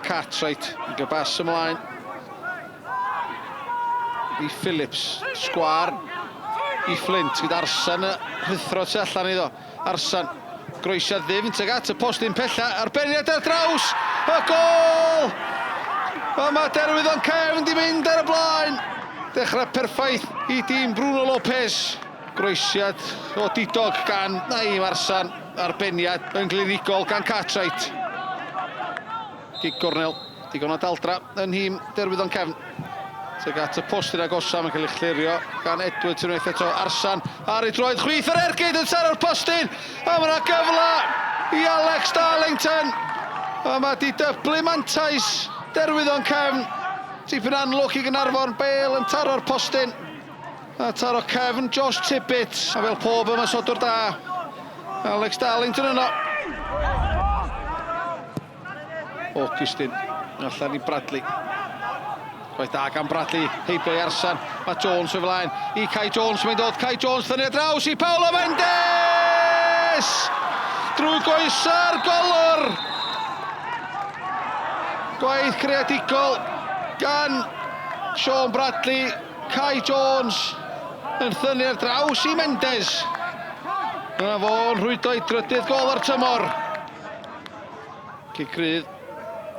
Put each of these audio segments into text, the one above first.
Cartwright yn gybas ymlaen i Phillips, Sgwar i Flint gyda Arsan y rhythro tu allan iddo. Arsan groesiad ddim tuag at y postyn pella, arbeniad ar draws y gol! A mae derwyddon Cefn di mynd ar y blaen. Dechrau perffaith i dîm Bruno Lopez. Groesiad o didog gan Naim Arsan, arbeniad yn glinigol gan Cartwright. Gig gornel, digon o daldra yn nhîm derwyddon Cefn. Tuag at y postyn agosam yn cael ei chlirio gan Edwards unwaith eto. Arsan ar ei droed, chwith yr ergyd yn sar o'r postyn. A mae yna gyfle i Alex Darlington. A mae di dyblu mantais derwyddon Cefn. Tipyn anlwc i Gaernarfon, Bale yn taro'r postyn. A taro Cefn, Josh Tippett. A fel pob ymasodwr da, Alex Darlington yno. Augustine allan i Bradley. Gwaith da gan Bradley, heibio i Arsan. Mae Jones o flaen i Kai Jones. Mae'n dod Kai Jones ffynnu draws i Paulo Mendes! Drwy goesa'r golwr! Gwaith creadigol gan Sean Bradley. Kai Jones yn ffynnu'r draws i Mendes. Dyna fo'n rhwydo i drydydd gol ar tymor. Cigrydd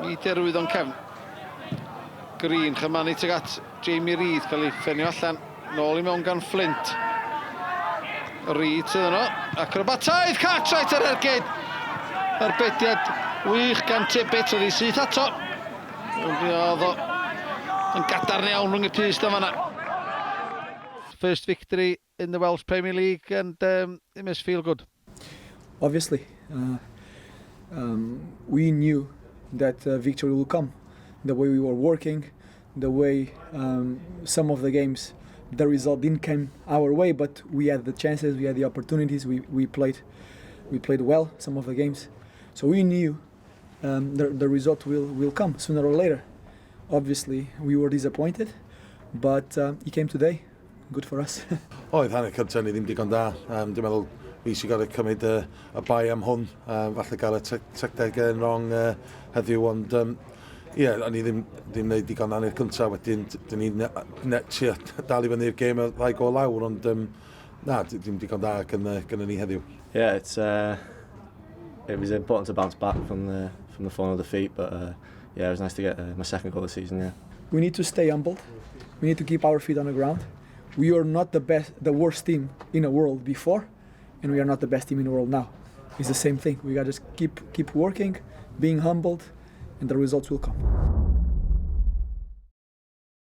i derwyddon Cefn. Green chymanu tuag at Jamie Reid, cael ei ffenio allan, nôl i mewn gan Flint. Reid sydd yno, acrobataidd, Cartwright ar ergyd. Arbediad wych gan Tippett, oedd hi syth ato. Oedd o yn gadarn iawn rhwng y pys da fanna. First victory in the Welsh Premier League and it must feel good. Obviously, we knew that victory will come. The way we were working, the way some of the games, the result didn't come our way, but we had the chances, we had the opportunities, we played well some of the games. So we knew the result will come sooner or later. Obviously, we were disappointed, but it came today. Good for us. Oedd hanner cyntaf ni ddim digon da. Dwi'n meddwl fi sy'n gael cymryd y bai am hwn. Falle gael y tacteg yn wrong heddiw, ond ie, o'n i ddim wneud digon hanner cyntaf. Wedyn, dyn ni'n trio dal i fyny'r gêm a ddau gol lawr, ond na, ddim digon da gyda ni heddiw. Yeah, it was important to bounce back from the 4-0 defeat, but yeah, it was nice to get my second goal of the season. Yeah. We need to stay humbled. We need to keep our feet on the ground. We are not the worst team in the world before, and we are not the best team in the world now. It's the same thing. We got to just keep working, being humbled, and the results will come.